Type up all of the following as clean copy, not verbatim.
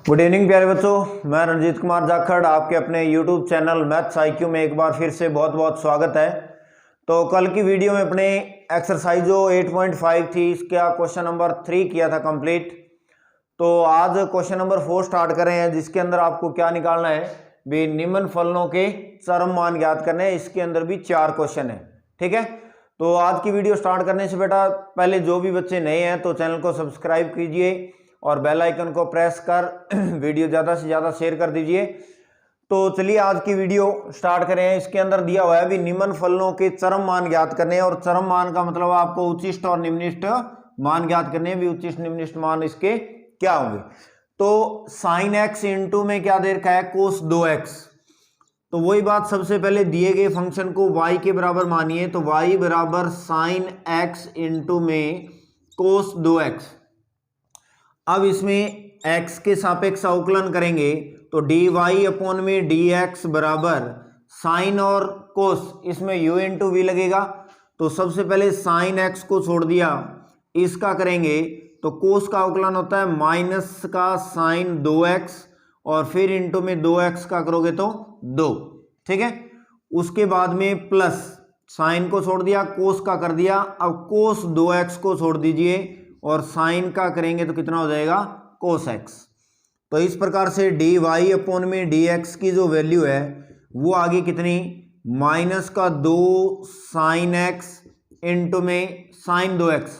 Good evening प्यारे बच्चों, मैं रणजीत कुमार जाखड़ आपके अपने यूट्यूब चैनल मैथ्स आईक्यू में एक बार फिर से बहुत बहुत स्वागत है। तो कल की वीडियो में अपने एक्सरसाइज जो 8.5 थी इसका क्वेश्चन नंबर 3 किया था कंप्लीट। तो आज क्वेश्चन नंबर 4 स्टार्ट कर रहे हैं, जिसके अंदर आपको क्या निकालना है भी निम्न फलनों के चरम मान ज्ञात करने हैं। इसके अंदर भी 4 क्वेश्चन है, ठीक है। तो आज की वीडियो स्टार्ट करने से बेटा पहले जो भी बच्चे नए हैं तो चैनल को सब्सक्राइब कीजिए और बेल आइकन को प्रेस कर वीडियो ज़्यादा से ज़्यादा शेयर कर दीजिए। तो चलिए आज की वीडियो स्टार्ट करें। इसके अंदर दिया हुआ है भी निम्न फलनों के चरम मान ज्ञात करने हैं, और चरम मान का मतलब आपको उच्चिष्ट और निम्निष्ट मान ज्ञात करने हैं। भी उच्चिष्ट निम्निष्ट मान इसके क्या होंगे। तो साइन एक्स इंटू में क्या दे रखा है, कोस 2x। तो वही बात, सबसे पहले दिए गए फंक्शन को y के बराबर मानिए, तो y बराबर साइन एक्स इंटू में कोस 2x। अब इसमें x के सापेक्ष अवकलन करेंगे तो dy अपॉन में dx बराबर साइन और कोस, इसमें u इंटू वी लगेगा। तो सबसे पहले साइन x को छोड़ दिया, इसका करेंगे तो कोस का अवकलन होता है माइनस का साइन 2x और फिर इंटू में 2x का करोगे तो 2, ठीक है। उसके बाद में प्लस साइन को छोड़ दिया, कोस का कर दिया। अब कोस 2x को छोड़ दीजिए और साइन का करेंगे तो कितना हो जाएगा, कोस x। तो इस प्रकार से डी वाई अपॉन में डी एक्स की जो वैल्यू है वो आ गई कितनी, माइनस का 2 साइन एक्स इंटू में साइन 2x,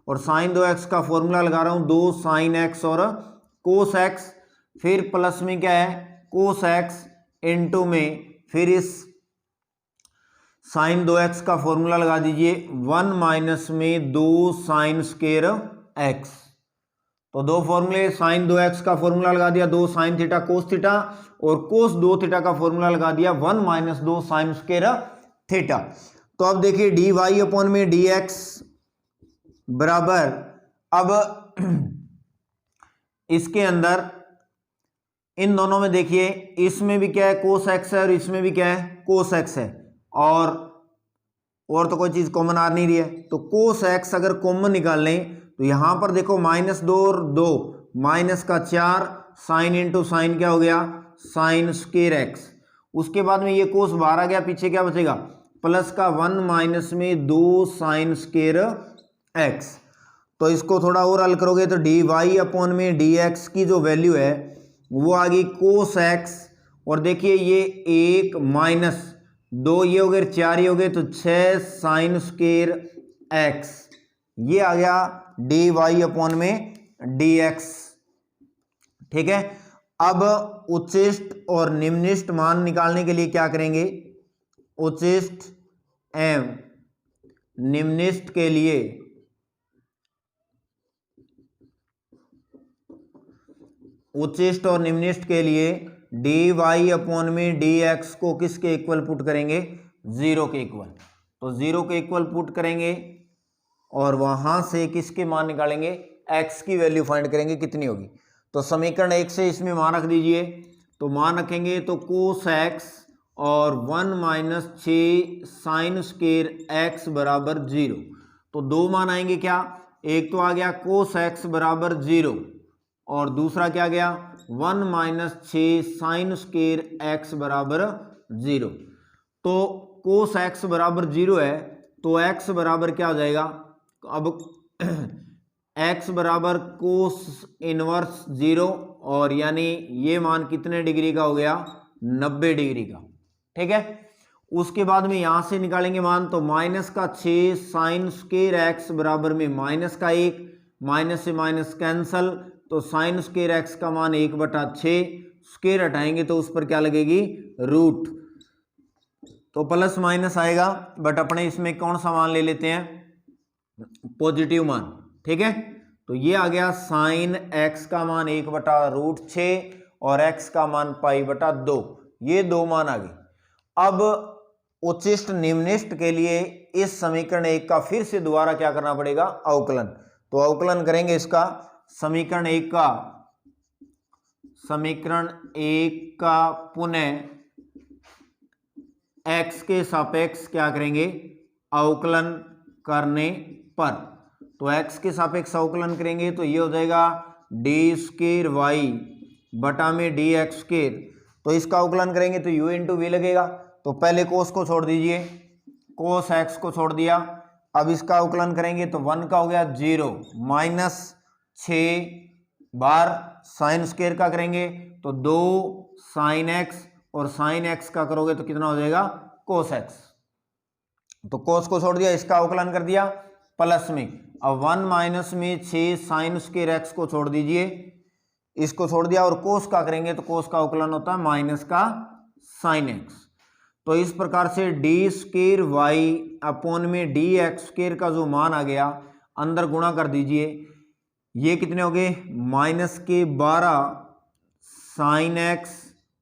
और साइन 2x का फॉर्मूला लगा रहा हूं 2 साइन एक्स और कोस x, फिर प्लस में क्या है कोस x इंटू में फिर इस साइन 2x का फॉर्मूला लगा दीजिए 1 माइनस में 2 साइन स्क्वायर x। तो दो फॉर्मूले, साइन 2x का फॉर्मूला लगा दिया 2 साइन थीटा कोस थीटा, और कोस 2 थीटा का फॉर्मूला लगा दिया 1 माइनस 2 साइन स्क्वायर थीटा। तो अब देखिए डी वाई अपॉन में डी एक्स बराबर, अब इसके अंदर इन दोनों में देखिए इसमें भी क्या है कोस एक्स है और इसमें भी क्या है कोस एक्स है, और तो कोई चीज कॉमन आ नहीं रही है। तो कोस एक्स अगर कॉमन निकाल लें तो यहां पर देखो माइनस 2 और 2 माइनस का 4 साइन इंटू साइन क्या हो गया साइन स्क्वायर एक्स। उसके बाद में ये कोस बाहर आ गया, पीछे क्या बचेगा प्लस का 1 माइनस में 2 साइन स्क्वायर एक्स। तो इसको थोड़ा और हल करोगे तो डी वाई अपॉन में डी एक्स की जो वैल्यू है वो आ गई कोस एक्स, और देखिए ये 1 माइनस 2 ये हो गए 4 ये हो गए तो 6 साइन स्क्वायर एक्स, ये आ गया डी वाई अपॉन में डी एक्स, ठीक है। अब उच्चिष्ट और निम्निष्ट मान निकालने के लिए क्या करेंगे, उच्चिष्ट एवं निम्निष्ट के लिए उच्चिष्ट और निम्निष्ट के लिए डी वाई अपॉन में डी एक्स को किसके इक्वल पुट करेंगे, 0 के इक्वल। तो 0 के इक्वल पुट करेंगे और वहां से किसके मान निकालेंगे, x की वैल्यू फाइंड करेंगे कितनी होगी। तो समीकरण 1 से इसमें मान रख दीजिए, तो मान रखेंगे तो कोस x और 1 माइनस 6 साइन स्क्वायर x बराबर 0। तो दो मान आएंगे क्या, एक तो आ गया कोस x बराबर 0 और दूसरा क्या गया 1 माइनस 6 साइन स्क्वायर x बराबर 0। तो कोस x बराबर 0 है तो x बराबर क्या हो जाएगा, अब x बराबर कोस इनवर्स 0, और यानी ये मान कितने डिग्री का हो गया 90 डिग्री का, ठीक है। उसके बाद में यहां से निकालेंगे मान, तो माइनस का 6 साइन स्क्वायर x बराबर में माइनस का 1, माइनस से माइनस कैंसल, तो साइन स्क्वायर x का मान 1/6, स्क्वायर हटाएंगे तो उस पर क्या लगेगी रूट, तो प्लस माइनस आएगा, बट अपने इसमें कौन सा मान ले लेते हैं पॉजिटिव मान, ठीक है। तो ये आ गया साइन x का मान 1/√6 और x का मान π/2, ये दो मान आ गए। अब उच्चिष्ट निम्निष्ट के लिए इस समीकरण 1 का फिर से दोबारा क्या करना पड़ेगा, अवकलन। तो अवकलन करेंगे इसका, समीकरण 1 का पुनः x के सापेक्ष क्या करेंगे अवकलन करने पर, तो x के सापेक्ष अवकलन करेंगे तो ये हो जाएगा डी स्क्वायर वाई बटा में डी एक्स स्क्वायर, तो इसका अवकलन करेंगे तो u इंटू वी लगेगा। तो पहले कोस को छोड़ दीजिए, कोस एक्स को छोड़ दिया। अब इसका अवकलन करेंगे तो 1 का हो गया 0 माइनस 6 बार साइन स्क्वायर का करेंगे तो 2 साइन एक्स, और साइन एक्स का करोगे तो कितना हो जाएगा कोस एक्स। तो कोस को छोड़ दिया, इसका अवकलन कर दिया प्लस में। अब 1 माइनस में 6 साइन स्क्वायर एक्स को छोड़ दीजिए, इसको छोड़ दिया, और कोस का करेंगे तो कोस का अवकलन होता है माइनस का साइन एक्स। तो इस प्रकार से डी स्क्वायर वाई अपॉन में डी एक्स स्क्वायर का जो मान आ गया अंदर गुणा कर दीजिए, ये कितने हो गए माइनस के 12 साइन एक्स,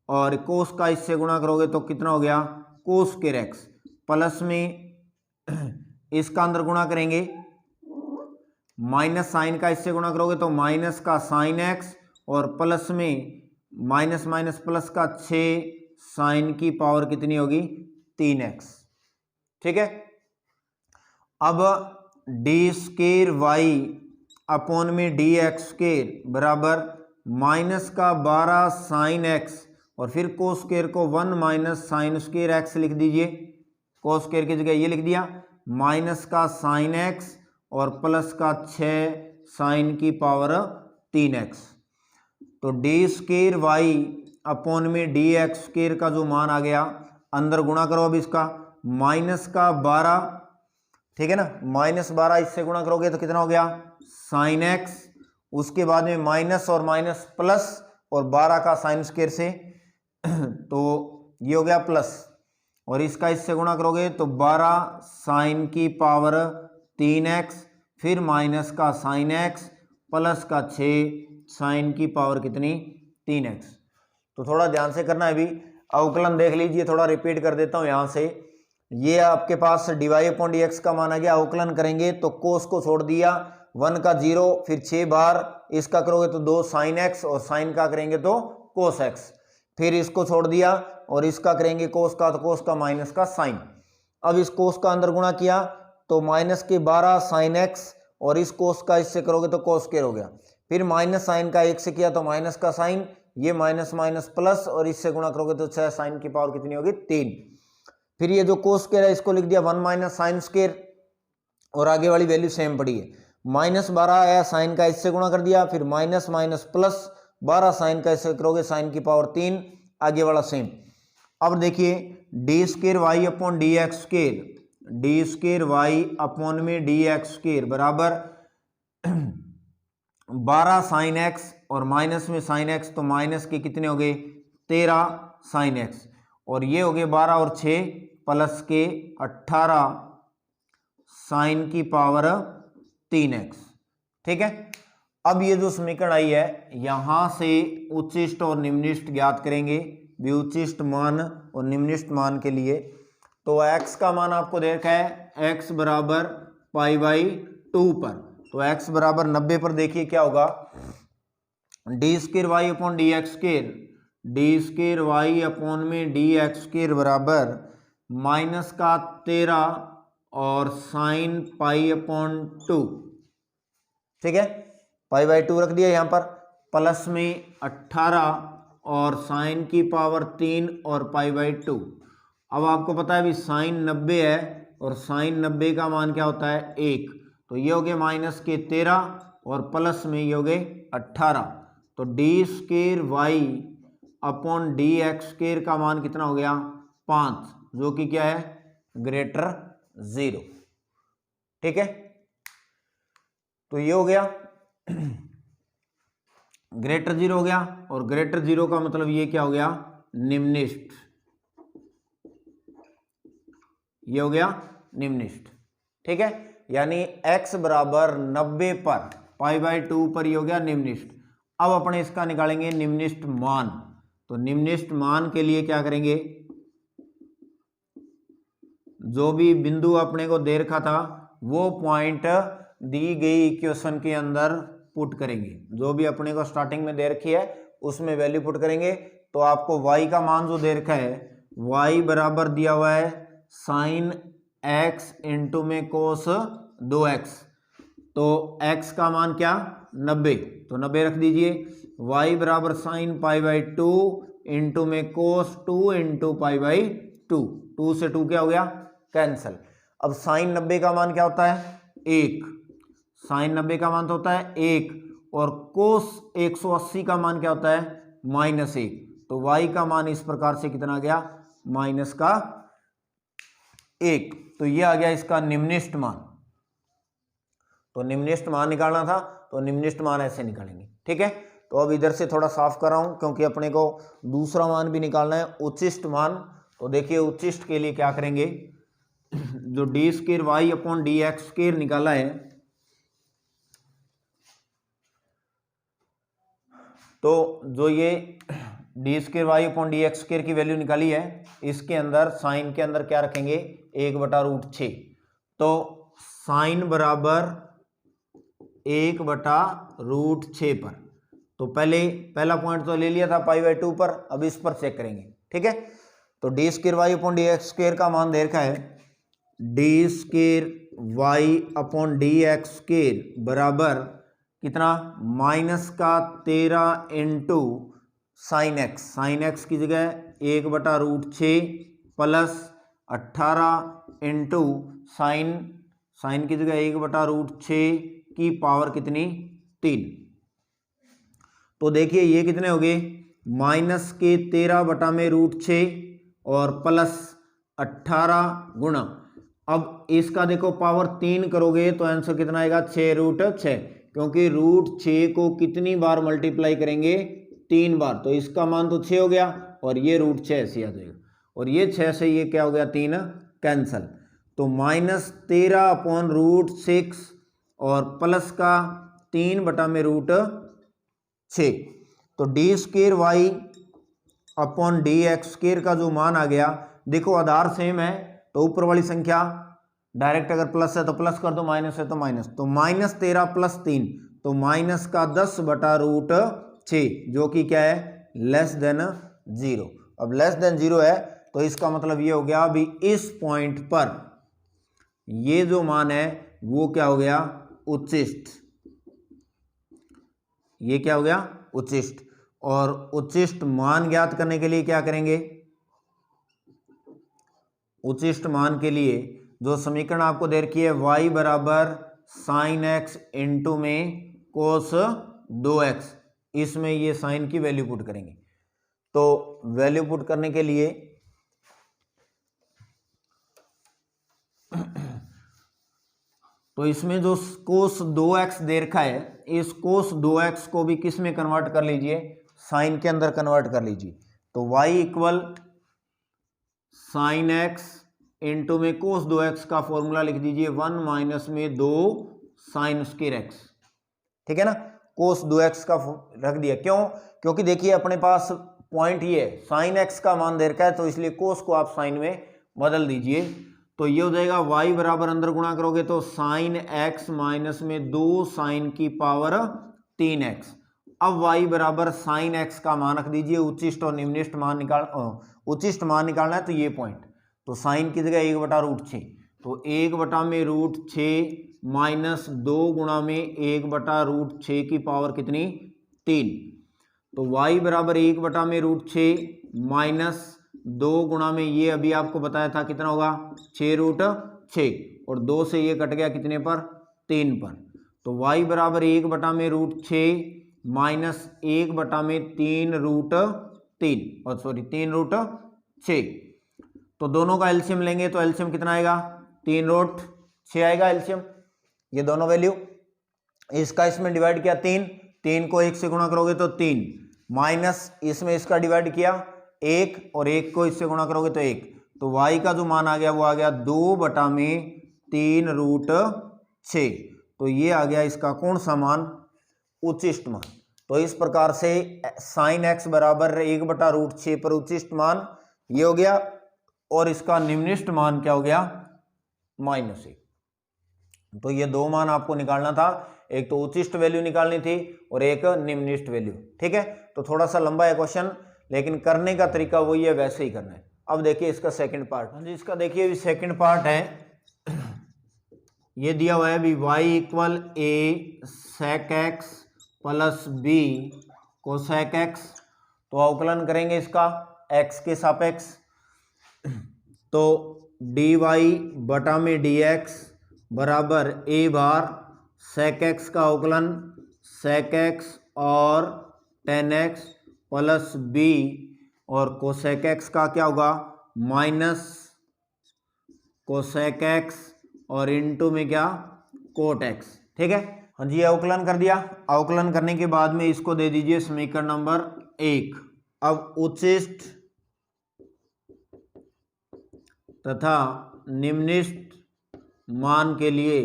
और कोस का इससे गुणा करोगे तो कितना हो गया कोस स्क्वायर एक्स, प्लस में इसका अंदर गुणा करेंगे माइनस साइन का इससे गुणा करोगे तो माइनस का साइन एक्स, और प्लस में माइनस माइनस प्लस का 6 साइन की पावर कितनी होगी 3x। ठीक है, अब डी स्क्वायर वाई अपॉन में डी एक्स स्क्वायर बराबर माइनस का 12 साइन एक्स, और फिर कोस स्क्वायर को 1 माइनस साइन स्क्वायर एक्स लिख दीजिए, कोस स्क्वायर की जगह ये लिख दिया, माइनस का साइन एक्स और प्लस का 6 साइन की पावर 3x। तो डी स्क्वायर वाई अपॉन में डी एक्स स्क्वायर का जो मान आ गया अंदर गुणा करो अब इसका माइनस का 12, ठीक है ना, माइनस 12 इससे गुणा करोगे तो कितना हो गया साइन एक्स, उसके बाद में माइनस और माइनस प्लस, और 12 का साइन स्क्वायर से तो ये हो गया प्लस, और इसका इससे गुणा करोगे तो 12 साइन की पावर 3x, फिर माइनस का साइन एक्स प्लस का 6 साइन की पावर कितनी 3x। तो थोड़ा ध्यान से करना है, अभी अवकलन देख लीजिए, थोड़ा रिपीट कर देता हूँ यहाँ से। ये आपके पास d y upon d x का मान आ गया, अवकलन करेंगे तो कोस को छोड़ दिया 1 का 0, फिर 6 बार इसका करोगे तो 2 साइन एक्स, और साइन का करेंगे तो कोस एक्स, फिर इसको छोड़ दिया और इसका करेंगे कोस का, तो कोस का माइनस का साइन। अब इस कोस का अंदर गुणा किया तो माइनस के 12 साइन एक्स, और इस कोस का इससे करोगे तो कोस स्क्वायर हो गया, फिर माइनस साइन का 1 से किया तो माइनस का साइन, ये माइनस माइनस प्लस, और इससे गुणा करोगे तो 6 साइन की पावर कितनी होगी 3। फिर ये जो कोस स्क्वायर है इसको लिख दिया 1 माइनस साइन स्क्वायर, और आगे वाली वैल्यू सेम पड़ी है, माइनस 12 आया साइन का इससे गुणा कर दिया, फिर माइनस माइनस प्लस 12 साइन का इससे करोगे साइन की पावर 3, आगे वाला सेम। अब देखिए d square y upon d x square, d square y upon में डी एक्स स्क्वायर बराबर 12 साइन एक्स, और माइनस में साइन एक्स तो माइनस के कितने हो गए 13 साइन एक्स, और ये हो गए 12 और 6 प्लस के 18 साइन की पावर 3x। ठीक है, अब ये जो समीकरण आई है यहां से उच्चिष्ट और निम्निष्ट ज्ञात करेंगे, भी उच्चिष्ट मान और निम्निष्ट मान के लिए। तो x का मान आपको दे रखा है x बराबर π/2 पर, तो x बराबर 90 पर देखिए क्या होगा, d square y upon d x square, d square y upon में डी एक्स स्क्वायर बराबर माइनस का 13 और साइन π/2। ठीक है, π/2 रख दिया यहाँ पर, प्लस में 18 और साइन की पावर 3 और π/2। अब आपको पता है भी साइन 90 है, और साइन 90 का मान क्या होता है 1, तो ये हो गए माइनस के 13 और प्लस में ये हो गए 18। तो d square y upon d x square का मान कितना हो गया 5, जो कि क्या है ग्रेटर 0। ठीक है, तो ये हो गया ग्रेटर 0 हो गया, और ग्रेटर 0 का मतलब ये क्या हो गया निम्निष्ट, ये हो गया निम्निष्ट। ठीक है, यानी x बराबर 90 पर π/2 पर ये हो गया निम्निष्ट। अब अपने इसका निकालेंगे निम्निष्ट मान। तो निम्निष्ट मान के लिए क्या करेंगे, जो भी बिंदु अपने को दे रखा था वो पॉइंट दी गई इक्वेशन के अंदर पुट करेंगे, जो भी अपने को स्टार्टिंग में दे रखी है उसमें वैल्यू पुट करेंगे। तो आपको y का मान जो दे रखा है y बराबर दिया हुआ है साइन x इंटू में कोस 2x, तो x का मान क्या 90, तो 90 रख दीजिए। y बराबर साइन पाई बाई 2 इंटू में कोस 2 इंटू पाई बाई 2, 2 से 2 क्या हो गया कैंसल। अब साइन 90 का मान क्या होता है 1, साइन 90 का मान तो होता है 1, और कोस 180 का मान क्या होता है -1, तो y का मान इस प्रकार से कितना आ गया -1। तो ये आ गया इसका निम्नलिखित मान। तो निम्नलिखित मान निकालना था, तो निम्नलिखित मान ऐसे निकालेंगे, ठीक है। तो अब इधर से थोड़ा साफ कर रहा हूं क्योंकि अपने को दूसरा मान भी निकालना है, उच्चिष्ट मान। तो देखिए उच्चिष्ट के लिए क्या करेंगे, जो d square y upon d x square निकाला है, तो जो ये d square y upon d x square की वैल्यू निकाली है, इसके अंदर साइन के अंदर क्या रखेंगे 1/√6। तो साइन बराबर 1/√6 पर, तो पहला पॉइंट तो ले लिया था π/2 पर, अब इस पर चेक करेंगे, ठीक है। तो d square y upon d x square का मान दे रखा है d square y upon d x square बराबर कितना -13 into sine x, sine x की जगह 1/√6 प्लस 18 इंटू साइन की जगह 1/√6 की पावर कितनी 3। तो देखिए ये कितने हो गए -13/√6 और प्लस 18 गुणा, अब इसका देखो पावर 3 करोगे तो आंसर कितना आएगा 6√6, क्योंकि √6 को कितनी बार मल्टीप्लाई करेंगे 3 बार, तो इसका मान तो 6 हो गया और ये √6 ऐसे आ जाएगा, और ये 6 से ये क्या हो गया 3 कैंसल। तो -13/√6 और प्लस का 3/√6। तो d square y upon d x square का जो मान आ गया, देखो आधार सेम है तो ऊपर वाली संख्या डायरेक्ट अगर प्लस है तो प्लस कर दो, माइनस है तो माइनस, तो -13 + 3 तो माइनस का 10/√6, जो कि क्या है लेस देन 0। अब लेस देन 0 है तो इसका मतलब ये हो गया अभी इस पॉइंट पर ये जो मान है वो क्या हो गया उच्चिष्ट, ये क्या हो गया उच्चिष्ट। और उच्चिष्ट मान ज्ञात करने के लिए क्या करेंगे, उच्चिष्ट मान के लिए जो समीकरण आपको दे रखी है y बराबर साइन एक्स इंटू में कोस 2x, इसमें ये साइन की वैल्यू पुट करेंगे। तो वैल्यू पुट करने के लिए तो इसमें जो कोस 2x दे रखा है, इस कोस 2x को भी किस में कन्वर्ट कर लीजिए साइन के अंदर कन्वर्ट कर लीजिए। तो y equal sine x into में कोस 2x का फॉर्मूला लिख दीजिए 1 माइनस में 2 साइन स्क्वायर एक्स, ठीक है ना। कोस 2x का रख दिया, क्यों, क्योंकि देखिए अपने पास पॉइंट ये है साइन एक्स का मान दे रखा है, तो इसलिए कोस को आप साइन में बदल दीजिए। तो ये हो जाएगा y बराबर अंदर गुणा करोगे तो साइन एक्स माइनस में 2 साइन की पावर 3x। अब y बराबर साइन एक्स का मान रख दीजिए, उच्चिष्ट और निम्नलिखित मान उच्चिष्ट मान निकालना है तो ये पॉइंट, तो साइन की जगह 1/√6, तो 1/√6 माइनस 2 गुणा में 1/√6 की पावर कितनी 3। तो y बराबर 1/√6 माइनस 2 गुणा में ये अभी आपको बताया था कितना होगा 6√6, और 2 से ये कट गया कितने पर 3 पर। तो y बराबर 1/√6 माइनस 1/3√3 और सॉरी 3√6। तो दोनों का एलसीएम लेंगे तो एलसीएम कितना आएगा 3√6 आएगा एलसीएम, ये दोनों वैल्यू। इसका इसमें डिवाइड किया 3 को 1 से गुणा करोगे तो 3, माइनस इसमें इसका डिवाइड किया 1 और 1 को इससे गुणा करोगे तो 1, तो y का जो मान आ गया वो आ गया 2/3√6। तो ये आ गया इसका कौन सा मान उच्चिष्ट मान। तो इस प्रकार से साइन एक्स बराबर 1/√6 पर उच्चिष्ट मान ये हो गया, और इसका निम्नलिखित मान क्या हो गया -1। तो ये दो मान आपको निकालना था, एक तो उच्चिष्ट वैल्यू निकालनी थी और एक निम्नलिखित वैल्यू, ठीक है। तो थोड़ा सा लंबा है क्वेश्चन, लेकिन करने का तरीका वही है, वैसे ही करना है। अब देखिए इसका सेकंड पार्ट, हाँ जी, इसका देखिए सेकंड पार्ट है, ये दिया हुआ है भी y equal a sec x plus b cosec x। तो अवकलन करेंगे इसका x के सापेक्ष, तो dy बटा में dx बराबर a बार sec x का अवकलन sec x और tan x प्लस b और कोसेक x का क्या होगा माइनस कोसेक x और इनटू में क्या कोट x। ठीक है, हाँ जी, अवकलन कर दिया। अवकलन करने के बाद में इसको दे दीजिए समीकरण नंबर 1। अब उच्चिष्ट तथा निम्निष्ट मान के लिए,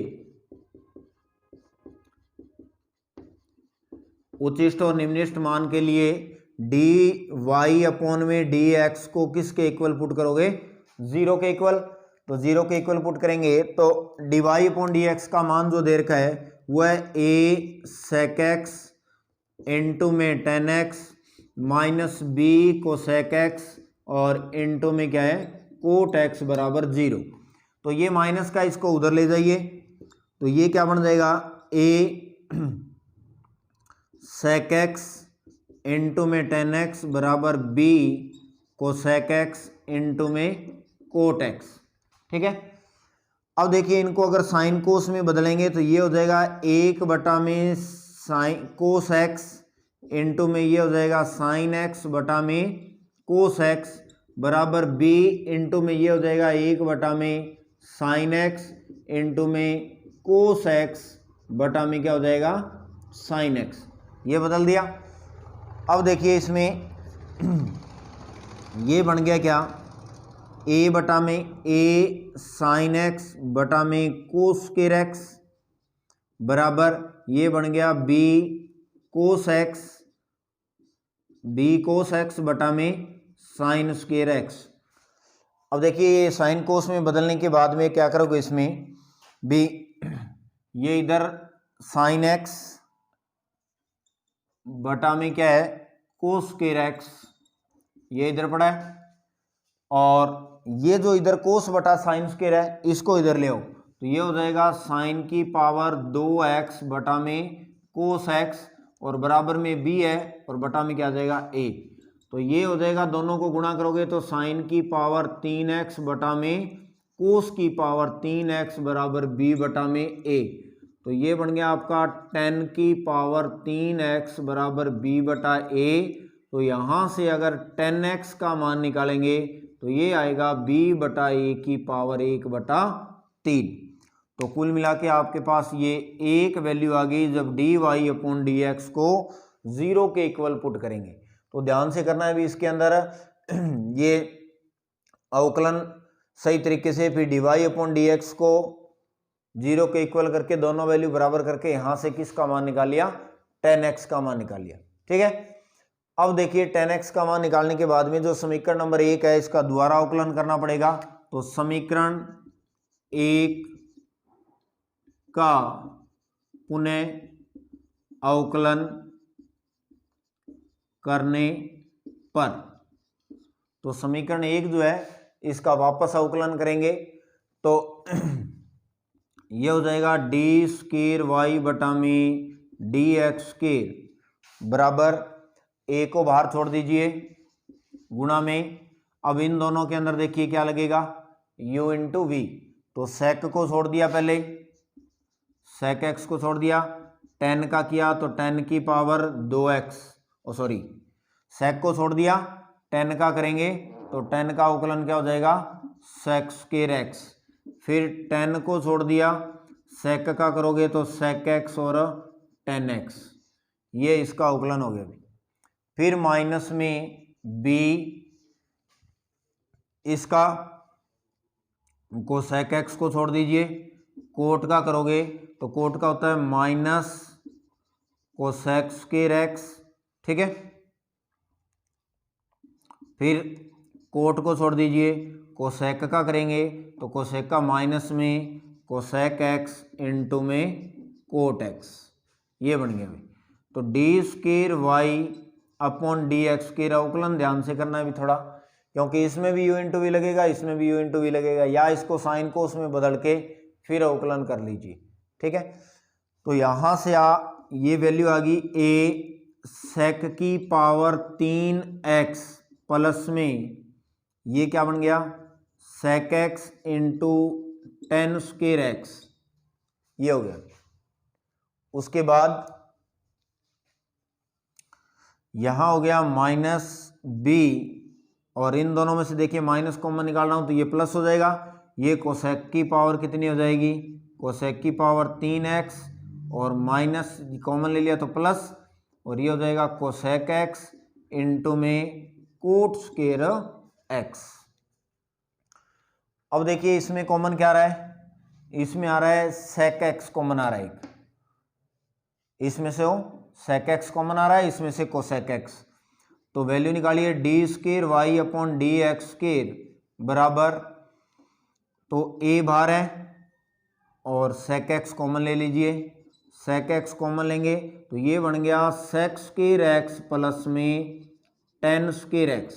उच्चिष्ट और निम्निष्ट मान के लिए डी वाई अपॉन में डी एक्स को किसके इक्वल पुट करोगे, 0 के इक्वल। तो 0 के इक्वल पुट करेंगे तो d y upon d x का मान जो दे रखा है वह है ए सेक एक्स इंटू में tan x minus b cosec x और इंटू में क्या है कोट एक्स बराबर 0। तो ये माइनस का इसको उधर ले जाइए, तो ये क्या बन जाएगा ए सेक एक्स इंटू में टेन एक्स बराबर बी कोसेक एक्स इंटू में कोट एक्स। ठीक है, अब देखिए इनको अगर साइन कोस में बदलेंगे तो ये हो जाएगा 1 बटा में साइन कोस एक्स इंटू में ये हो जाएगा साइन एक्स बटा में कोस एक्स बराबर बी इंटू में ये हो जाएगा 1 बटा में साइन एक्स इंटू में कोस एक्स बटा में क्या हो जाएगा साइन एक्स। ये बदल दिया। अब देखिए इसमें ये बन गया क्या a बटा में a साइन एक्स बटा में कोस स्क्वायर एक्स बराबर ये बन गया b कोस एक्स बटा में साइन स्क्वायर एक्स। अब देखिए ये साइन कोस में बदलने के बाद में क्या करोगे इसमें भी, ये इधर साइन एक्स बटा में क्या है कोस स्क्वायर एक्स, ये इधर पड़ा है, और ये जो इधर कोस बटा साइन स्क्वायर है इसको इधर ले आओ, तो ये हो जाएगा साइन की पावर 2x बटा में कोस x और बराबर में b है और बटा में क्या आ जाएगा a। तो ये हो जाएगा, दोनों को गुणा करोगे तो साइन की पावर 3x बटा में कोस की पावर 3x बराबर b बटा में a। तो ये बन गया आपका 10 की पावर 3x बराबर b बटा a। तो यहाँ से अगर 10x का मान निकालेंगे तो ये आएगा b बटा a की पावर 1 बटा 3। तो कुल मिला के आपके पास ये एक वैल्यू आ गई जब d y upon d x को 0 के इक्वल पुट करेंगे। तो ध्यान से करना है भी इसके अंदर ये अवकलन सही तरीके से, फिर d y upon d x को 0 के इक्वल करके दोनों वैल्यू बराबर करके यहाँ से किसका मान निकाल लिया 10x का मान निकाल लिया। ठीक है, अब देखिए 10x का मान निकालने के बाद में जो समीकरण नंबर 1 है इसका दोबारा अवकलन करना पड़ेगा। तो समीकरण 1 का पुनः अवकलन करने पर, तो समीकरण 1 जो है इसका वापस अवकलन करेंगे तो ये हो जाएगा डी स्क्वायर वाई बटा में डी एक्स स्क्वायर बराबर a को बाहर छोड़ दीजिए गुणा में। अब इन दोनों के अंदर देखिए क्या लगेगा u इंटू वी। तो सेक को छोड़ दिया, पहले सेक एक्स को छोड़ दिया, 10 का किया तो 10 की पावर 2x, सॉरी सेक को छोड़ दिया 10 का करेंगे तो 10 का अवकलन क्या हो जाएगा सेक स्क्वायर एक्स। फिर 10 को छोड़ दिया, सेक का करोगे तो सेक एक्स और 10x, ये इसका अवकलन हो गया। फिर माइनस में b इसका कोसेक एक्स को छोड़ दीजिए, कोट का करोगे तो कोट का होता है माइनस कोसेक स्क्वायर एक्स। ठीक है, फिर कोट को छोड़ दीजिए, कोसेक का करेंगे तो कोसेक का माइनस में कोसेक एक्स इंटू में कोट एक्स, ये बन गया भाई। तो d square y upon d x square अवकलन ध्यान से करना है भी थोड़ा, क्योंकि इसमें भी u इंटू वी लगेगा, इसमें भी u इंटू वी लगेगा, या इसको साइन कोस में बदल के फिर अवकलन कर लीजिए। ठीक है, तो यहाँ से ये वैल्यू आ गई a sec की पावर 3x प्लस में ये क्या बन गया sec x into 10 square x, ये हो गया। उसके बाद यहां हो गया माइनस b, और इन दोनों में से देखिए माइनस कॉमन निकाल रहा हूं तो ये प्लस हो जाएगा। ये कोसेक की पावर कितनी हो जाएगी, कोसेक की पावर 3x, और माइनस कॉमन ले लिया तो प्लस, और ये हो जाएगा कोसेक x इंटू में कोट स्क्वायर x। अब देखिए इसमें कॉमन क्या आ रहा है, इसमें आ रहा है सेक एक्स कॉमन आ रहा है, इसमें से हो सेक एक्स कॉमन आ रहा है, इसमें से कोसेक एक्स। तो वैल्यू निकालिए d square y upon d x square बराबर, तो ए बाहर है और सेक एक्स कॉमन ले लीजिए, सेक एक्स कॉमन लेंगे तो ये बन गया सेक स्क्वायर एक्स प्लस में 10 स्क्वायर एक्स।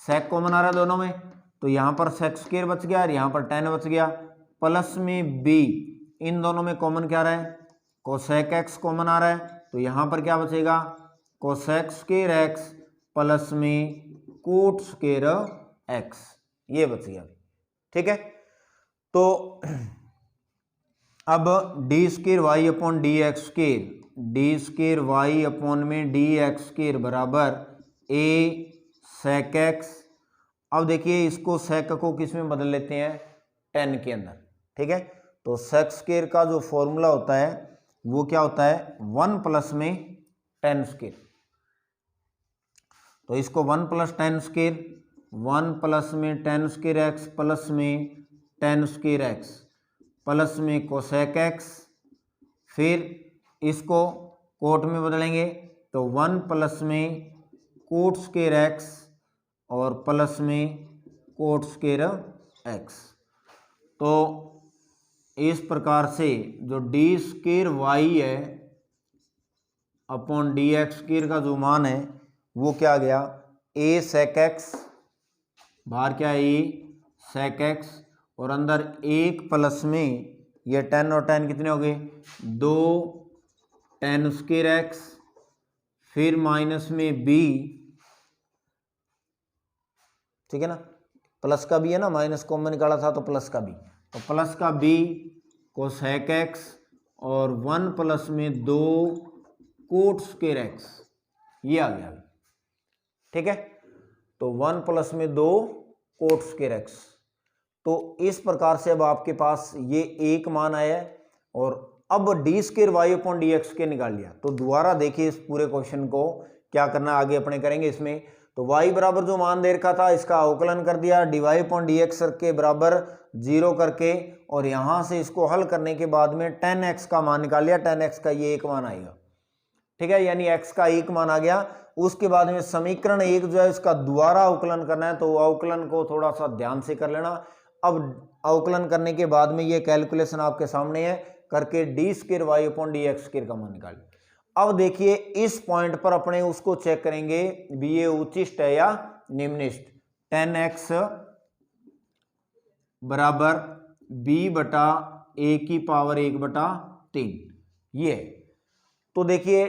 सेक कॉमन आ रहा है दोनों में, तो यहाँ पर सेक स्क्वायर बच गया और यहाँ पर 10 बच गया, प्लस में बी, इन दोनों में कॉमन क्या आ रहा है, कोसेक एक्स कॉमन आ रहा है, तो यहाँ पर क्या बचेगा कोसेक स्क्वायर एक्स प्लस में कोट स्क्वायर एक्स, ये बच गया। ठीक है, तो अब d square y upon d x square, d square y upon में डी एक्स स्क्वायर बराबर ए सेक एक्स। अब देखिए इसको सेक को किस में बदल लेते हैं, 10 के अंदर। ठीक है, तो सेक स्क्वायर का जो फॉर्मूला होता है वो क्या होता है 1 प्लस में 10 स्क्वायर, तो इसको 1 प्लस 10 स्क्वायर, 1 प्लस में 10 स्क्वायर एक्स प्लस में 10 स्क्वायर एक्स प्लस में कोसेक एक्स, फिर इसको कोट में बदलेंगे तो 1 प्लस में कोट स्क्वायर एक्स और प्लस में कोट स्क्वायर एक्स। तो इस प्रकार से जो डी स्क्वायर वाई है अपॉन डी एक्स स्क्वायर का जो मान है वो क्या आ गया, ए सेक एक्स, बाहर क्या है ए सेक एक्स, और अंदर 1 प्लस में ये 10 और 10 कितने हो गए 2 10 स्क्वायर एक्स, फिर माइनस में बी, ठीक है ना, प्लस का बी है ना, माइनस कॉमन निकाला था तो प्लस का बी, तो प्लस का बी कोसेक एक्स और 1 प्लस में 2 कोट स्क्वायर एक्स, ये आ गया। ठीक है, तो 1 प्लस में 2 कोट स्क्वायर एक्स। तो इस प्रकार से अब आपके पास ये एक मान आया है, और अब d square y upon d x के निकाल लिया। तो दोबारा देखिए इस पूरे क्वेश्चन को क्या करना आगे अपने करेंगे इसमें। तो y बराबर जो मान दे रखा था इसका अवकलन कर दिया d y upon d x के बराबर 0 करके, और यहाँ से इसको हल करने के बाद में 10x का मान निकाल लिया, 10x का ये एक मान आएगा। ठीक है, यानी x का एक मान आ गया। उसके बाद में समीकरण 1 जो है इसका दोबारा अवकलन करना है, तो अवकलन को थोड़ा सा ध्यान से कर लेना। अब अवकलन करने के बाद में ये कैलकुलेशन आपके सामने है, करके d square y upon d x square का मान निकालिए। अब देखिए इस पॉइंट पर अपने उसको चेक करेंगे भी ये उच्चिष्ट है या निम्निष्ट। 10x बराबर b बटा a की पावर 1/3, ये। तो देखिए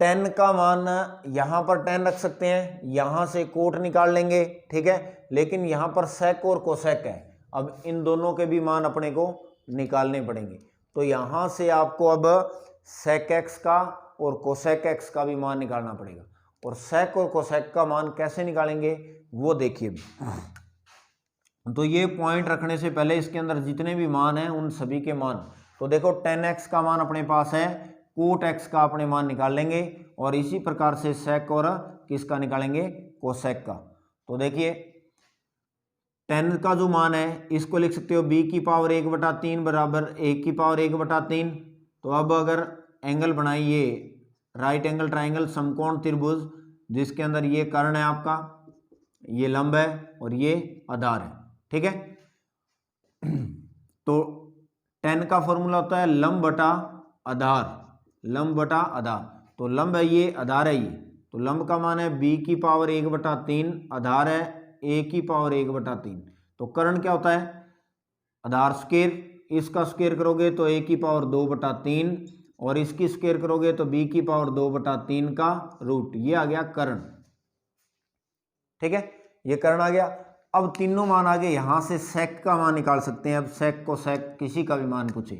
10 का मान यहाँ पर 10 रख सकते हैं, यहाँ से कोट निकाल लेंगे। ठीक है, लेकिन यहाँ पर सेक और कोसेक है, अब इन दोनों के भी मान अपने को निकालने पड़ेंगे। तो यहाँ से आपको अब सेक एक्स का और कोसेक एक्स का भी मान निकालना पड़ेगा, और सेक और कोसेक का मान कैसे निकालेंगे वो देखिए। तो ये पॉइंट रखने से पहले इसके अंदर जितने भी मान हैं उन सभी के मान, तो देखो 10x का मान अपने पास है, कोट x का अपने मान निकाल लेंगे, और इसी प्रकार से सेक और किसका निकालेंगे कोसेक का। तो देखिए 10 का जो मान है इसको लिख सकते हो b की पावर 1/3 बराबर a की पावर 1/3। तो अब अगर एंगल बनाइए राइट एंगल ट्राइंगल समकोण त्रिभुज, जिसके अंदर ये कर्ण है आपका, ये लंब है और ये आधार है। ठीक है, तो 10 का फॉर्मूला होता है लंब बटा आधार, लंब बटा आधार। तो लंब है ये, आधार है ये, तो लंब का मान है b की पावर 1/3, आधार है a की पावर 1/3। तो कर्ण क्या होता है आधार स्क्वायर, इसका स्क्वायर करोगे तो a की पावर 2/3 और इसकी स्क्वायर करोगे तो b की पावर 2/3 का रूट। ये आ गया कर्ण। ठीक है, ये कर्ण आ गया। अब तीनों मान आ गए, यहां से सेक का मान निकाल सकते हैं। अब सेक को सेक किसी का भी मान पूछे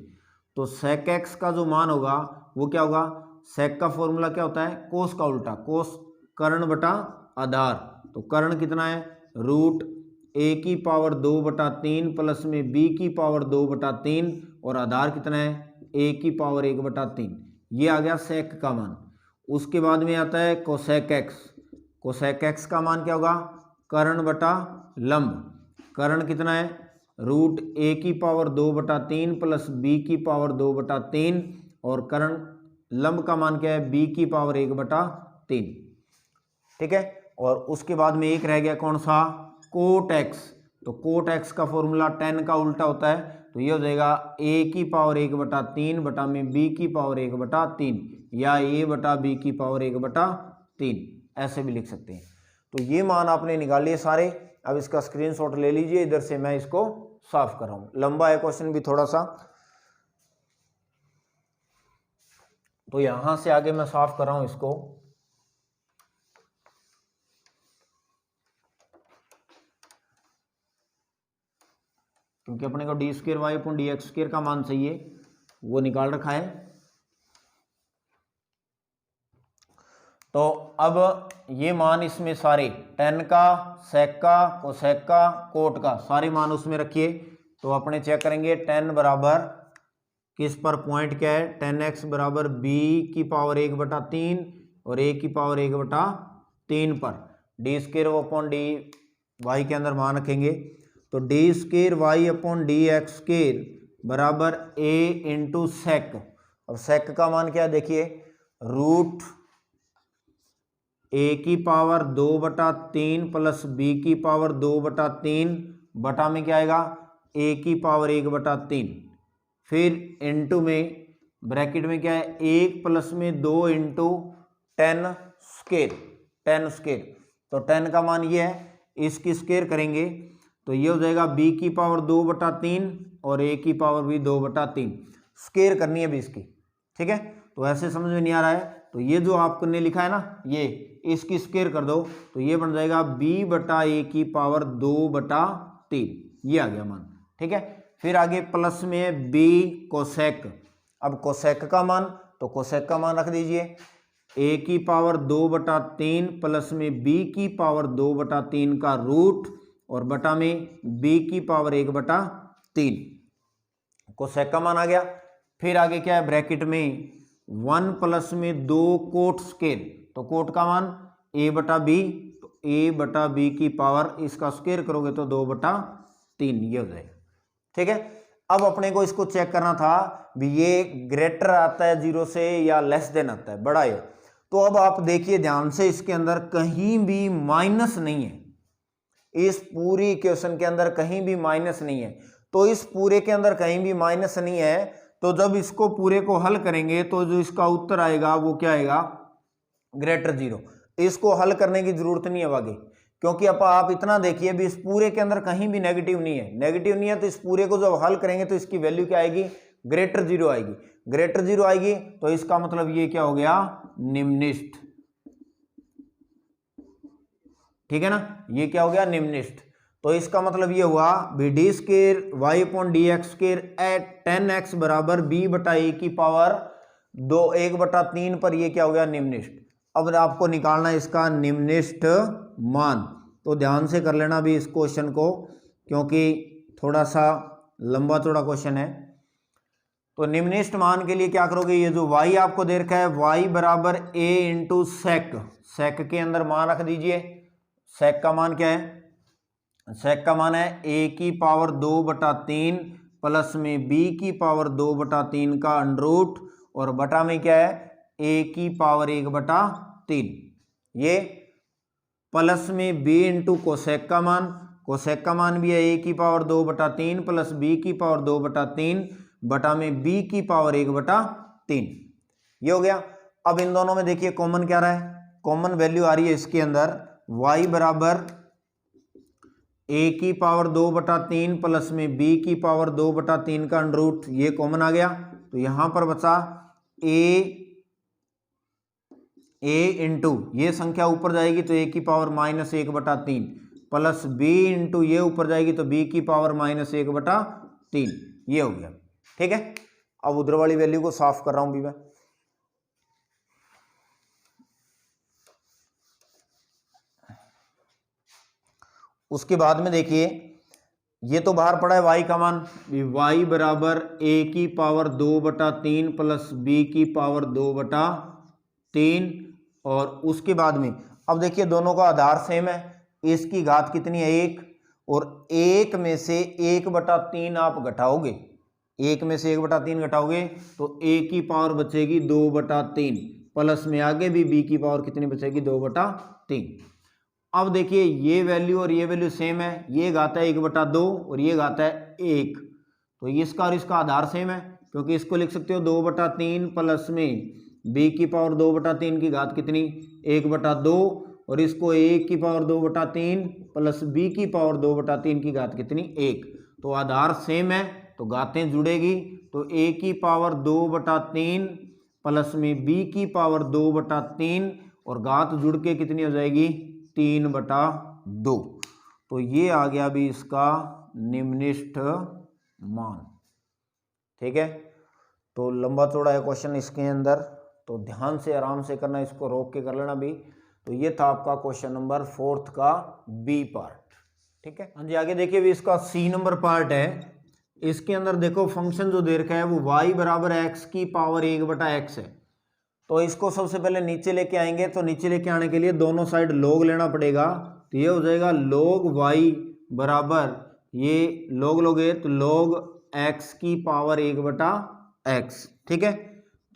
तो सेक एक्स का जो मान होगा वो क्या होगा, सेक का फॉर्मूला क्या होता है, कोस का उल्टा, कोस कर्ण बटा आधार। तो कर्ण कितना है, रूट a की पावर 2/3 प्लस में b की पावर 2/3 और आधार कितना है, a की पावर 1/3। ये आ गया सेक का मान। उसके बाद में आता है कोसेक एक्स। कोसेक एक्स का मान क्या होगा, कर्ण बटा लंब। कर्ण कितना है, रूट a की पावर 2/3 प्लस b की पावर 2/3 और कर्ण लंब का मान क्या है, b की पावर 1/3। ठीक है, और उसके बाद में एक रह गया कौन सा, कोट एक्स। तो कोट एक्स का फॉर्मूला tan का उल्टा होता है, तो ये हो जाएगा a की पावर 1/3 बटा में b की पावर 1/3 या a बटा b की पावर 1/3, ऐसे भी लिख सकते हैं। तो ये मान आपने निकाल लिए सारे। अब इसका स्क्रीनशॉट ले लीजिए, इधर से मैं इसको साफ कर रहा हूं, लंबा है क्वेश्चन भी थोड़ा सा, तो यहां से आगे मैं साफ कर रहा हूं इसको। क्योंकि अपने को d²y/dx² का मान चाहिए, वो निकाल रखा है। तो अब ये मान इसमें सारे tan का, sec का, cosec का, कोट का, सारे मान उसमें रखिए। तो अपने चेक करेंगे tan बराबर किस पर, पॉइंट क्या है, tan x बराबर b की पावर 1/3 और a की पावर 1/3 पर d²/dy के अंदर मान रखेंगे। तो d²y/dx² बराबर a इंटू सेक। अब सेक का मान क्या है देखिए, रूट a की पावर 2/3 प्लस b की पावर 2/3 बटा में क्या आएगा, a की पावर 1/3, फिर इंटू में ब्रैकेट में क्या है, 1 प्लस में 2 इंटू tan²। तो tan का मान ये है, इसकी स्क्वायर करेंगे तो ये हो जाएगा b की पावर 2/3 और a की पावर भी 2/3। स्क्वायर करनी है भी इसकी। ठीक है, तो ऐसे समझ में नहीं आ रहा है तो ये जो आपने लिखा है ना, ये इसकी स्क्वायर कर दो तो ये बन जाएगा b बटा a की पावर 2/3। ये आ गया मान। ठीक है, फिर आगे प्लस में b कोसेक। अब कोसेक का मान, तो कोसेक का मान रख दीजिए, a की पावर 2/3 प्लस में b की पावर 2/3 का रूट और बटा में b की पावर 1/3। कोसेक का मान आ गया। फिर आगे क्या है, ब्रैकेट में 1 प्लस में 2 कोट स्क्वायर। तो कोट का मान a/b, तो a/b की पावर, इसका स्क्वायर करोगे तो 2/3, ये हो जाएगा। ठीक है, अब अपने को इसको चेक करना था भी ये ग्रेटर आता है 0 से या लेस देन आता है, बड़ा है। तो अब आप देखिए ध्यान से, इसके अंदर कहीं भी माइनस नहीं है, इस पूरी क्वेश्चन के अंदर कहीं भी माइनस नहीं है। तो इस पूरे के अंदर कहीं भी माइनस नहीं है, तो जब इसको पूरे को हल करेंगे तो जो इसका उत्तर आएगा वो क्या आएगा, ग्रेटर 0। इसको हल करने की जरूरत नहीं है आगे, क्योंकि अब आप इतना देखिए भी इस पूरे के अंदर कहीं भी नेगेटिव नहीं है। नेगेटिव नहीं है तो इस पूरे को जब हल करेंगे तो इसकी वैल्यू क्या आएगी, ग्रेटर 0 आएगी। ग्रेटर 0 आएगी तो इसका मतलब ये क्या हो गया, निम्निष्ठ। ठीक है ना, ये क्या हो गया, निम्निष्ठ। तो इसका मतलब ये हुआ d²y/dx² एट tan x बराबर b बटा a की पावर 1/3 पर ये क्या हो गया, निम्निष्ठ। अब आपको निकालना है इसका निम्निष्ठ मान। तो ध्यान से कर लेना भी इस क्वेश्चन को, क्योंकि थोड़ा सा लंबा चौड़ा क्वेश्चन है। तो निम्निष्ठ मान के लिए क्या करोगे, ये जो y आपको दे रखा है, y बराबर a इंटू सेक। सेक के अंदर मान रख दीजिए। सेक का मान क्या है, सेक का मान है a की पावर 2/3 प्लस में b की पावर 2/3 का अंडरूट और बटा में क्या है, a की पावर 1/3। ये प्लस में b इंटू कोसेक का मान, कोसेक का मान भी है a की पावर 2/3 प्लस b की पावर 2/3 बटा में b की पावर 1/3। ये हो गया। अब इन दोनों में देखिए कॉमन क्या रहा है, कॉमन वैल्यू आ रही है इसके अंदर y बराबर ए की पावर 2/3 प्लस में बी की पावर 2/3 का अंडर रूट, ये कॉमन आ गया, तो यहां पर बचा ए इंटू ये संख्या ऊपर जाएगी तो ए की पावर -1/3 प्लस बी इंटू ये ऊपर जाएगी तो बी की पावर -1/3, ये हो गया। ठीक है, अब उधर वाली वैल्यू को साफ कर रहा हूं भी मैं। उसके बाद में देखिए ये तो बाहर पड़ा है y का मान, y बराबर a की पावर 2/3 प्लस b की पावर 2/3, और उसके बाद में अब देखिए दोनों का आधार सेम है, इसकी घात कितनी है 1, और 1 में से 1/3 आप घटाओगे, 1 में से 1/3 घटाओगे तो a की पावर बचेगी 2/3 प्लस में आगे भी b की पावर कितनी बचेगी 2/3। अब देखिए ये वैल्यू और ये वैल्यू सेम है, ये घात है 1/2 और ये घात है 1, तो इसका और इसका आधार सेम है, क्योंकि इसको लिख सकते हो 2/3 प्लस में b की पावर 2/3 की घात कितनी 1/2, और इसको a की पावर 2/3 प्लस b की पावर 2/3 की घात कितनी 1, तो आधार सेम है तो घातें जुड़ेगी, तो a की पावर 2/3 प्लस में b की पावर 2/3 और घात जुड़ के कितनी हो जाएगी 3/2, तो ये आ गया भी इसका निम्नलिखित मान। ठीक है, तो लंबा चौड़ा है क्वेश्चन इसके अंदर, तो ध्यान से आराम से करना, इसको रोक के कर लेना भी। तो ये था आपका क्वेश्चन नंबर 4 का बी पार्ट। ठीक है, हाँ जी, आगे देखिए भी इसका सी नंबर पार्ट है। इसके अंदर देखो फंक्शन जो दे रखा है वो y बराबर x की पावर 1/x है, तो इसको सबसे पहले नीचे लेके आएंगे, तो नीचे लेके आने के लिए दोनों साइड log लेना पड़ेगा, तो ये हो जाएगा log y बराबर ये log लोगे तो log x की पावर 1/x। ठीक है,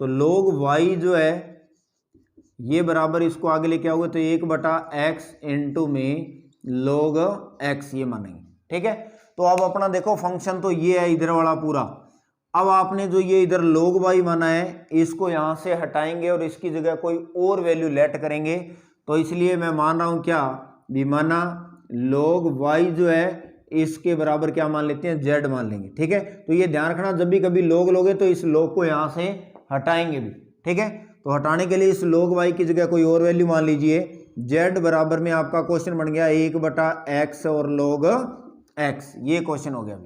तो log y जो है ये बराबर इसको आगे लेके आओगे तो 1/x इंटू में log x ये मानेंगे। ठीक है, तो अब अपना देखो फंक्शन तो ये है इधर वाला पूरा, अब आपने जो ये इधर log y माना है इसको यहां से हटाएंगे और इसकी जगह कोई और वैल्यू लेट करेंगे, तो इसलिए मैं मान रहा हूं क्या भी माना log y जो है इसके बराबर क्या मान लेते हैं z मान लेंगे। ठीक है, तो ये ध्यान रखना जब भी कभी log लोगे तो इस log को यहां से हटाएंगे भी। ठीक है, तो हटाने के लिए इस log y की जगह कोई और वैल्यू मान लीजिए, z बराबर में आपका क्वेश्चन बन गया 1/x और log x, ये क्वेश्चन हो गया।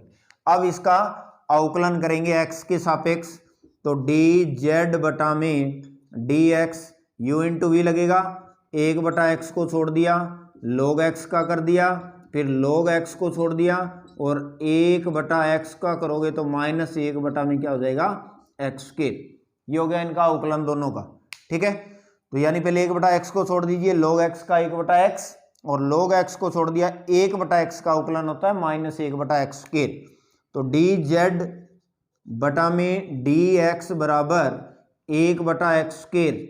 अब इसका अवकलन करेंगे x के सापेक्ष, तो dz बटा में dx u इंटू वी लगेगा, 1/x को छोड़ दिया log x का कर दिया, फिर log x को छोड़ दिया और 1/x का करोगे तो -1 में क्या हो जाएगा x², ये हो गया इनका अवकलन दोनों का। ठीक है, तो यानी पहले 1/x को छोड़ दीजिए log x का 1/x, और log x को छोड़ दिया 1/x का अवकलन होता है -1/x², तो dz बटा में dx बराबर 1/x²,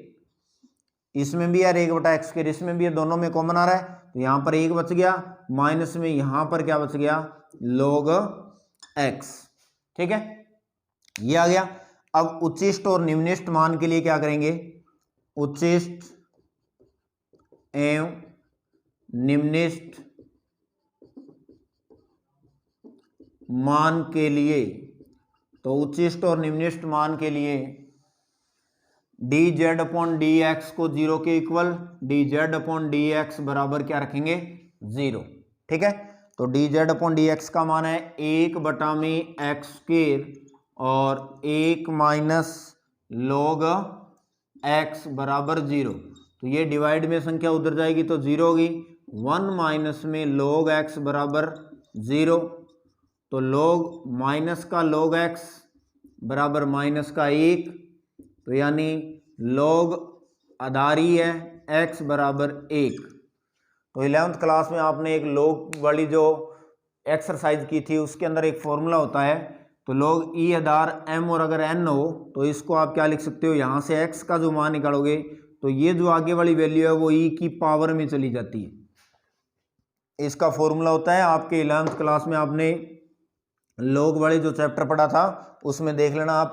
इसमें भी यार 1/x², इसमें भी है, दोनों में कॉमन आ रहा है, तो यहाँ पर 1 बच गया, माइनस में यहाँ पर क्या बच गया log x। ठीक है, ये आ गया। अब उच्चिष्ट और निम्नलिखित मान के लिए क्या करेंगे, उच्चिष्ट एवं निम्नलिखित मान के लिए, तो उच्चिष्ट और निम्नलिखित मान के लिए dz अपॉन dx को 0 के इक्वल, dz अपॉन dx बराबर क्या रखेंगे 0। ठीक है, तो dz अपॉन dx का मान है 1/x² और 1 माइनस log x बराबर 0, तो ये डिवाइड में संख्या उधर जाएगी तो 0 होगी, 1 माइनस में log x बराबर 0, तो log माइनस का log x बराबर माइनस का 1, तो यानी log आधारी है x बराबर 1। तो 11th क्लास में आपने एक log वाली जो एक्सरसाइज की थी उसके अंदर एक फॉर्मूला होता है, तो log e आधार m और अगर n हो तो इसको आप क्या लिख सकते हो, यहाँ से x का जो मान निकालोगे तो ये जो आगे वाली वैल्यू है वो e की पावर में चली जाती है। इसका फॉर्मूला होता है, आपके 11th क्लास में आपने log वाले जो चैप्टर पढ़ा था उसमें देख लेना आप,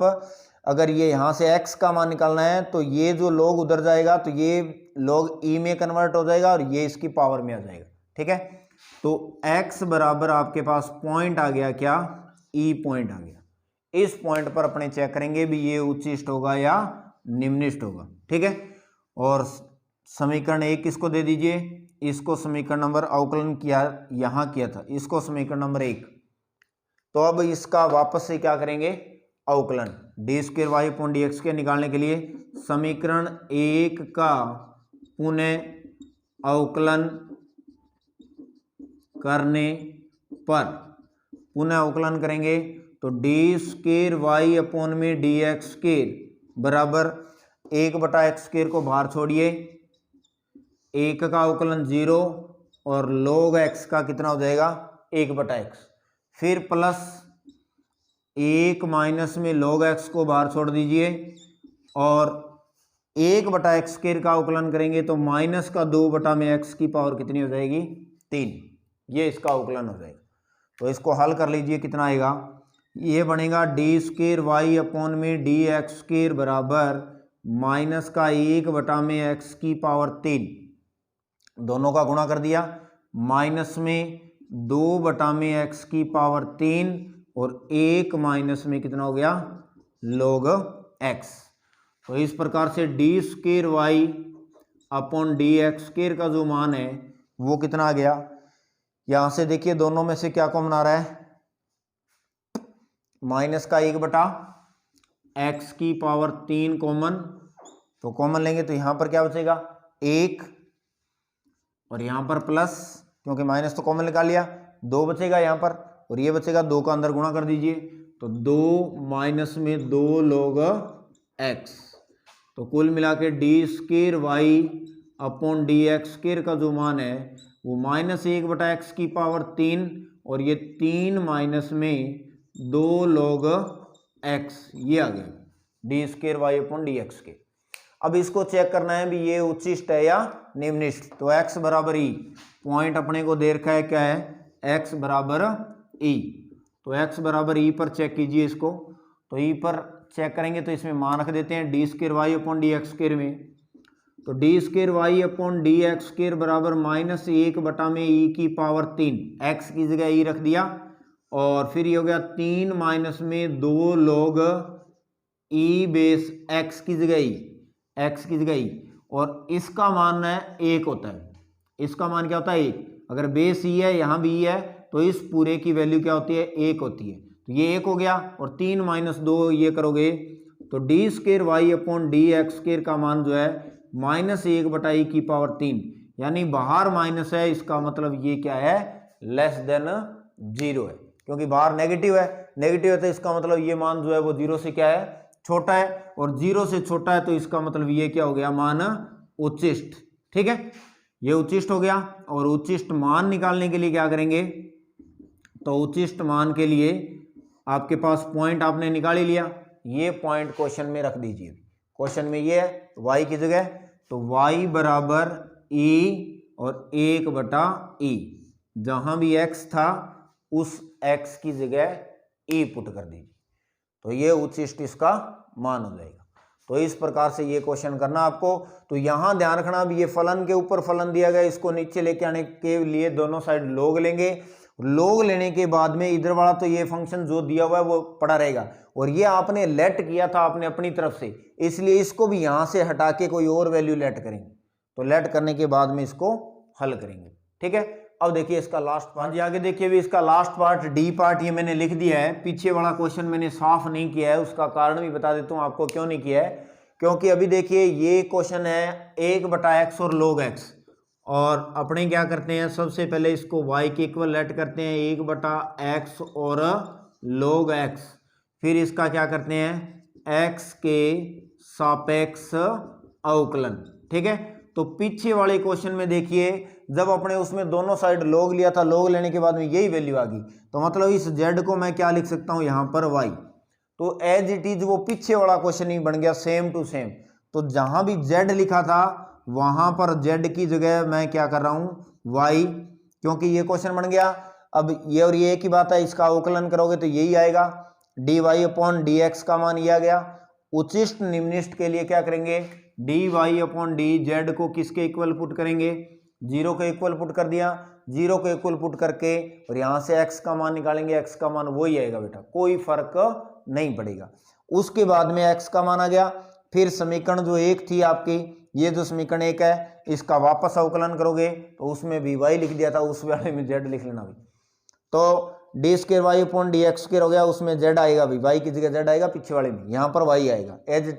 अगर ये यहाँ से x का मान निकालना है तो ये जो log उधर जाएगा तो ये log e में कन्वर्ट हो जाएगा और ये इसकी पावर में आ जाएगा। ठीक है, तो x बराबर आपके पास पॉइंट आ गया क्या, ई पॉइंट आ गया। इस पॉइंट पर अपने चेक करेंगे भी ये उच्चिष्ट होगा या निम्निष्ट होगा, ठीक है। और समीकरण 1 किसको दे दीजिए, इसको समीकरण नंबर अवकलन किया यहां किया था, इसको समीकरण नंबर 1। तो अब इसका वापस से क्या करेंगे, अवकलन d² y अपॉन dx के निकालने के लिए समीकरण 1 का पुनः अवकलन करने पर, पुनः अवकलन करेंगे तो d² y अपॉन में dx² बराबर 1/x² को बाहर छोड़िए, 1 का अवकलन 0 और log x का कितना हो जाएगा 1/x, फिर प्लस 1 माइनस में log x को बाहर छोड़ दीजिए और 1/x² का अवकलन करेंगे तो माइनस का 2 में x की पावर कितनी हो जाएगी 3, ये इसका अवकलन हो जाएगा। तो इसको हल कर लीजिए, कितना आएगा, ये बनेगा d² y अपॉन में dx² बराबर माइनस का 1 में x की पावर 3, दोनों का गुणा कर दिया, माइनस में 2 में x की पावर 3 और 1 माइनस में कितना हो गया log x। तो इस प्रकार से d² y अपॉन dx² का जो मान है वो कितना आ गया, यहां से देखिए दोनों में से क्या कॉमन आ रहा है, माइनस का 1/x की पावर 3 कॉमन, तो कॉमन लेंगे तो यहां पर क्या बचेगा 1 और यहां पर प्लस, क्योंकि माइनस तो कॉमन निकाल लिया, 2 बचेगा यहां पर और ये बचेगा 2 का अंदर गुणा कर दीजिए तो 2 माइनस में 2 log x। तो कुल मिला के d² y अपॉन dx² का जो मान है वो -1/x की पावर 3 और ये 3 माइनस में 2 log x, ये आ गया d² y अपॉन dx²। अब इसको चेक करना है भी ये उच्चिष्ट है या निम्निष्ट, तो x बराबर ई, पॉइंट अपने को दे रखा है क्या है x बराबर ई, तो x बराबर ई पर चेक कीजिए इसको, तो ई पर चेक करेंगे तो इसमें मान रख देते हैं d² y अपॉन dx² में, तो d² y अपॉन dx² बराबर -1 में ई की पावर 3, x की जगह ई रख दिया और फिर ये हो गया 3 माइनस में 2 log ई बेस x की जगह ई, x की जगह ई, और इसका मान है 1 होता है, इसका मान क्या होता है 1, अगर बेस ई है यहाँ भी ई है तो इस पूरे की वैल्यू क्या होती है 1 होती है, तो ये 1 हो गया और 3 माइनस 2 ये करोगे तो d² y अपॉन dx² का मान जो है -1/e की पावर 3, यानी बाहर माइनस है, इसका मतलब ये क्या है लेस देन 0 है, क्योंकि बाहर नेगेटिव है, नेगेटिव है तो इसका मतलब ये मान जो है वो 0 से क्या है छोटा है, और 0 से छोटा है तो इसका मतलब ये क्या हो गया मान उच्चिष्ट, ठीक है, ये उच्चिष्ट हो गया। और उच्चिष्ट मान निकालने के लिए क्या करेंगे, तो उच्चिष्ट मान के लिए आपके पास पॉइंट आपने निकाल ही लिया, ये पॉइंट क्वेश्चन में रख दीजिए, क्वेश्चन में ये है y की जगह, तो y बराबर e और 1/e, जहां भी x था उस x की जगह e पुट कर दीजिए, तो ये उच्चिष्ट इसका मान हो जाएगा। तो इस प्रकार से ये क्वेश्चन करना आपको। तो यहां ध्यान रखना भी ये फलन के ऊपर फलन दिया गया, इसको नीचे लेके आने के लिए दोनों साइड log लेंगे, log लेने के बाद में इधर वाला तो ये फंक्शन जो दिया हुआ है वो पड़ा रहेगा, और ये आपने लेट किया था आपने अपनी तरफ से, इसलिए इसको भी यहां से हटा के कोई और वैल्यू लेट करेंगे, तो लेट करने के बाद में इसको हल करेंगे, ठीक है। अब देखिए इसका लास्ट पार्ट, आगे देखिए भी इसका लास्ट पार्ट डी पार्ट ये मैंने लिख दिया है, पीछे वाला क्वेश्चन मैंने साफ नहीं किया है, उसका कारण भी बता देता हूँ आपको क्यों नहीं किया है, क्योंकि अभी देखिए ये क्वेश्चन है 1/x और log x, और अपने क्या करते हैं सबसे पहले इसको y के इक्वल लेट करते हैं 1/x और log x, फिर इसका क्या करते हैं x के सापेक्ष अवकलन, ठीक है। तो पीछे वाले क्वेश्चन में देखिए जब अपने उसमें दोनों साइड log लिया था, log लेने के बाद में यही वैल्यू आ गई, तो मतलब इस z को मैं क्या लिख सकता हूं यहाँ पर y, तो एज इट इज वो पीछे वाला क्वेश्चन ही बन गया सेम टू सेम, तो जहां भी z लिखा था वहां पर z की जगह मैं क्या कर रहा हूं y, क्योंकि ये क्वेश्चन बन गया। अब ये और ये एक ही बात है, इसका अवकलन करोगे तो यही आएगा, dy अपॉन dx का मान ये आ गया। उच्चिष्ट निम्निष्ट के लिए क्या करेंगे, dy अपॉन dz को किसके इक्वल पुट करेंगे, 0 को इक्वल पुट कर दिया, 0 को इक्वल पुट करके और यहाँ से x का मान निकालेंगे, x का मान वही आएगा बेटा, कोई फर्क नहीं पड़ेगा। उसके बाद में x का मान आ गया, फिर समीकरण जो 1 थी आपकी, ये जो समीकरण 1 है इसका वापस अवकलन करोगे तो उसमें भी y लिख दिया था, उस वाले में z लिख लेना भाई। तो d square y upon d x square हो गया, उसमें z आएगा भाई, y की जगह z आएगा, पीछे वाले में यहाँ पर y आएगा एज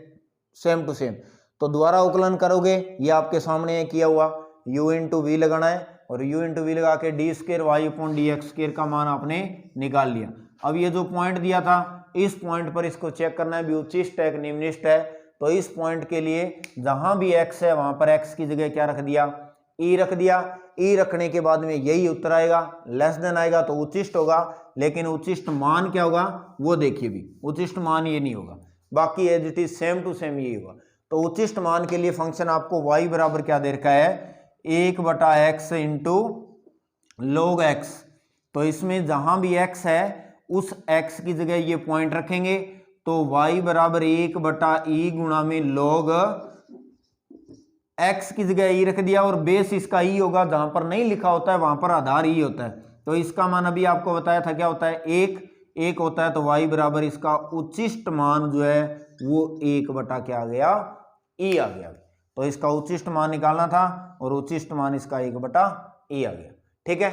सेम टू सेम। तो दोबारा अवकलन करोगे, ये आपके सामने है किया हुआ, u इंटू वी लगाना है और u इंटू वी लगा के d square y upon d x square का मान आपने निकाल लिया। अब ये जो पॉइंट दिया था इस पॉइंट पर इसको चेक करना है भी उच्चिष्ट है कि निम्निष्ट है। तो इस पॉइंट के लिए जहां भी x है वहां पर x की जगह क्या रख दिया, e रख दिया। e रखने के बाद में यही उत्तर आएगा, लेस देन आएगा तो उच्चिष्ट होगा, लेकिन उच्चिष्ट मान क्या होगा वो देखिए भी, उच्चिष्ट मान ये नहीं होगा, बाकी as it is same to same यही होगा। तो उच्चिष्ट मान के लिए फंक्शन आपको y बराबर क्या दे रखा है, 1/x इंटू log x। तो इसमें जहां भी x है उस x की जगह ये पॉइंट रखेंगे, तो y बराबर 1/e गुणा में log x की जगह e रख दिया और बेस इसका e होगा, जहां पर नहीं लिखा होता है वहां पर आधार e होता है। तो इसका मान अभी आपको बताया था क्या होता है, 1 होता है। तो y बराबर इसका उच्चिष्ट मान जो है वो 1 क्या आ गया, e आ गया। तो इसका उच्चिष्ट मान निकालना था और उच्चिष्ट मान इसका 1/e आ गया। ठीक है,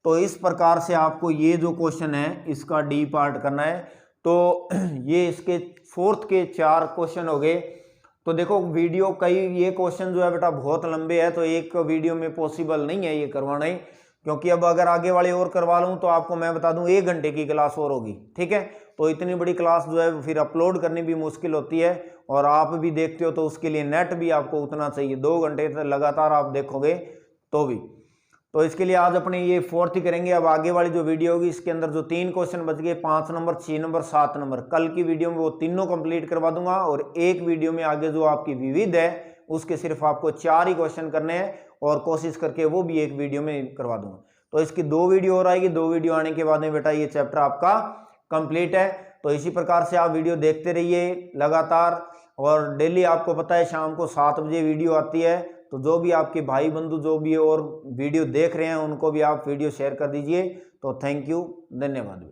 तो इस प्रकार से आपको ये जो क्वेश्चन है इसका डी पार्ट करना है। तो ये इसके 4th के 4 क्वेश्चन हो गए। तो देखो वीडियो कई, ये क्वेश्चन जो है बेटा बहुत लंबे है, तो एक वीडियो में पॉसिबल नहीं है ये करवाना ही, क्योंकि अब अगर आगे वाले और करवा लूँ तो आपको मैं बता दूं 1 घंटे की क्लास और होगी। ठीक है, तो इतनी बड़ी क्लास जो है फिर अपलोड करनी भी मुश्किल होती है, और आप भी देखते हो तो उसके लिए नेट भी आपको उतना चाहिए, 2 घंटे तक लगातार आप देखोगे तो भी। तो इसके लिए आज अपने ये 4th ही करेंगे। अब आगे वाली जो वीडियो होगी इसके अंदर जो 3 क्वेश्चन बच गए, 5 नंबर, 6 नंबर, 7 नंबर, कल की वीडियो में वो तीनों कंप्लीट करवा दूंगा, और एक वीडियो में आगे जो आपकी विविध है उसके सिर्फ आपको 4 ही क्वेश्चन करने हैं, और कोशिश करके वो भी एक वीडियो में करवा दूंगा। तो इसकी 2 वीडियो और आएगी, 2 वीडियो आने के बाद में बेटा ये चैप्टर आपका कंप्लीट है। तो इसी प्रकार से आप वीडियो देखते रहिए लगातार, और डेली आपको पता है शाम को 7 बजे वीडियो आती है। तो जो भी आपके भाई बंधु जो भी और वीडियो देख रहे हैं उनको भी आप वीडियो शेयर कर दीजिए। तो थैंक यू, धन्यवाद।